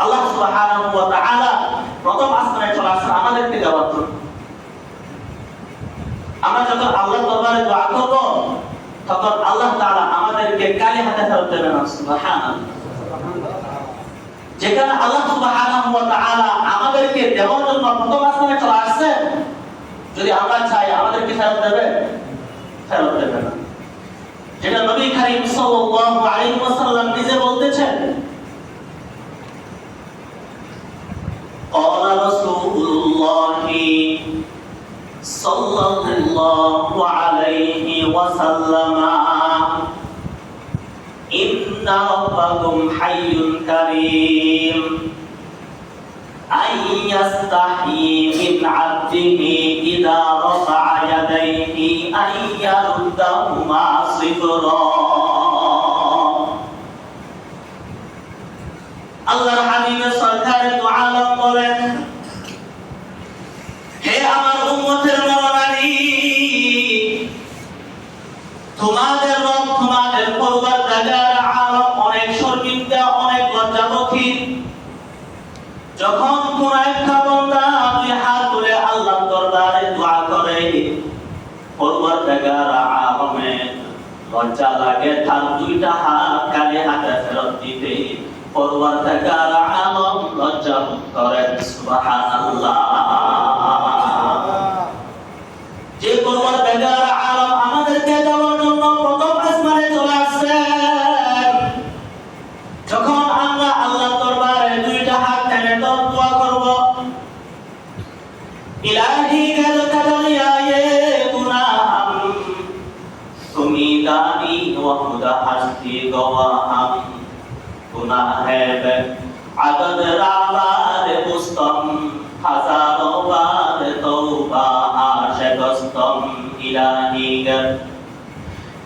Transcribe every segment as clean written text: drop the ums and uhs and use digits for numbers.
আল্লাহ সুবহানাহু ওয়া তাআলা প্রথম আসমানে চলে আসেন আমাদেরকে দেওয়ার জন্য। আমরা যখন আল্লাহর দরবারে দোয়া করব তখন আল্লাহ তাআলা আমাদেরকে খালি হাতে ফেরত দেবেন না। সুবহানাল্লাহ। যেখানে আল্লাহ সুবহানাহু ওয়া তাআলা আমাদেরকে দেওয়ার জন্য প্রথম আসমানে চলে আসছেন, যদি আমরা চাই আমাদেরকে ফেরত দেবে? ফেরত দেবে না। যেটা নবী করিম সাল্লাল্লাহু আলাইহি ওয়াসাল্লাম নিজে বলতেছেন, قال رسول الله صلى الله عليه وسلم إن ربكم حي كريم أن يستحيي من عبده إذا رفع يديه أن يردهما صفرا। আল্লাহর হাবিবের সরকারে দু আলম বলেন, হে আমার উম্মতের নরনারী, তোমাদের রব তোমাদের পরওয়ারদিগার আলম অনেক শর্মিন্দা, অনেক লজ্জাবতী। যখন কোন একটা বান্দা দুই হাত তুলে আল্লাহর দরবারে দোয়া করে, পরওয়ারদিগার আলমের লজ্জা লাগে তার দুইটা হাত খালি হাতে ফেরত দিতে। পরওয়ারদিগার আলম লজ্জা বোধ করেন। সুবহানাল্লাহ। যে পরওয়ারদিগার আলম আমাদেরকে দেওয়ার জন্য প্রথম আসমানে চলে আসছেন, যখন আমরা আল্লাহর দরবারে দুইটা হাত টেনে দোয়া করব, ইলাহি কাদারিয়া ইয়ে গুনাহাম তুমি দানি ওয়া খুদা হাসতি গওয়াহাম গুনাহ है আদদ রাবার মুস্তম হাজারো বার তওবা আশকস্তম ইলাহি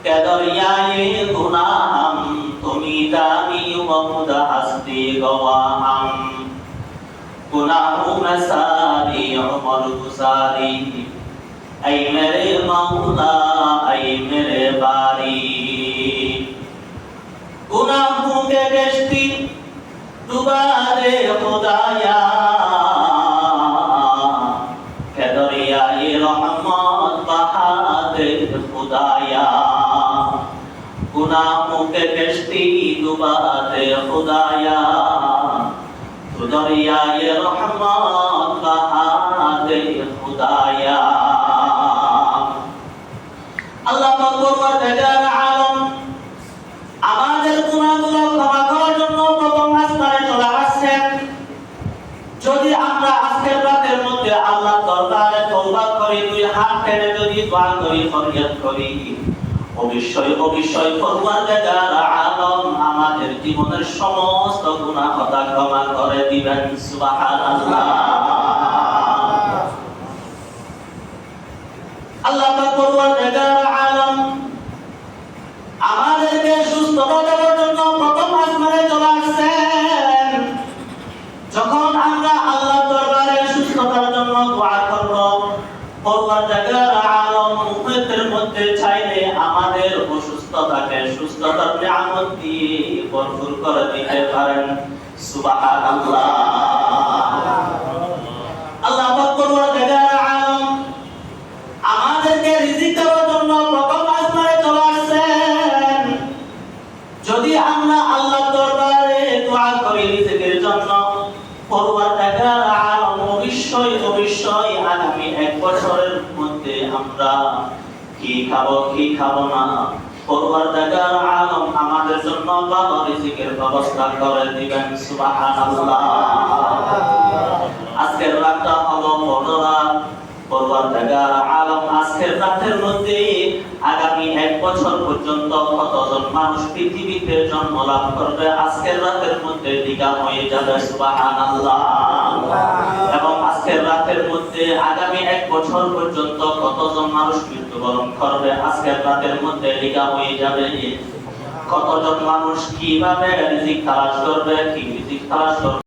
কাদারিয়ায়ে গুনাহাম তুমি দানি ওয়া খুদা হাসতি গওয়াহাম গুনাহু মাসারি উমর গুসারি ऐ मेरे मौला ऐ मेरे बारी। गुनाहों के कश्ती डुबा दे खुदाया, के दरियाए रहमत बहा दे खुदाया। गुनाहों के कश्ती डुबा दे खुदाया, तो दरियाए रहमत बहा दे खुदाया। আল্লাহ পাক পরওয়ারদিগার আলম আমাদের গুনাহগুলো ক্ষমা করার জন্য প্রথম আসমানে চলে আসছেন। যদি আমরা আজকের রাতের মধ্যে আল্লাহর দরবারে তওবা করি, দুই হাত টেনে যদি দোয়া করি, ফরিয়াদ করি, অবশ্যই অবশ্যই পরওয়ারদিগার আলম আমাদের জীবনের সমস্ত গুনাহ খতা ক্ষমা করে দিবেন। সুবহানাল্লাহ। আল্লাহ পাক পরওয়ারদিগার আলম আমাদেরকে সুস্থতা দেওয়ার জন্য প্রথম আসমানে চলে আসছেন। যখন আমরা আল্লাহর দরবারে সুস্থতার জন্য দোয়া করব, পরওয়ারদিগার আলম উম্মতের মধ্যে চাইলে আমাদের অসুস্থতাকে সুস্থতার নিয়ামত দিয়ে ভরপুর করে দিতে পারেন। সুবহানাল্লাহ। আল্লাহ পাক পরওয়ারদিগার আলম আমাদেরকে রিজিক দেওয়ার জন্য প্রথম আসমানে চলে আসছেন। যদি আমরা আল্লাহর দরবারে দোয়া করি রিজিকের জন্য, পরওয়ারদিগার আলম অবশ্যই অবশ্যই আগামী এক বছরের মধ্যে আমরা কি খাবো কি খাবো না, পরওয়ারদিগার আলম আমাদের জন্য ভালো রিজিকের ব্যবস্থা করে দিবেন। সুবহানাল্লাহ। আজকের রাতটা হলো 15 রাত। পরওয়ারদিগার আলম আজকের রাতের মধ্যে আগামী এক বছর পর্যন্ত কতজন মানুষ পৃথিবীতে জন্ম লাভ করবে, আজকের রাতের মধ্যে লিখা হয়ে যাবে। সুবহানাল্লাহ। এবং আজকের রাতের মধ্যে আগামী এক বছর পর্যন্ত কতজন মানুষ মৃত্যুবরণ করবে, আজকের রাতের মধ্যে লিখা হয়ে যাবে। কতজন মানুষ কিভাবে রিজিক তালাশ করবে, কি রিজিক তালাশ করবে।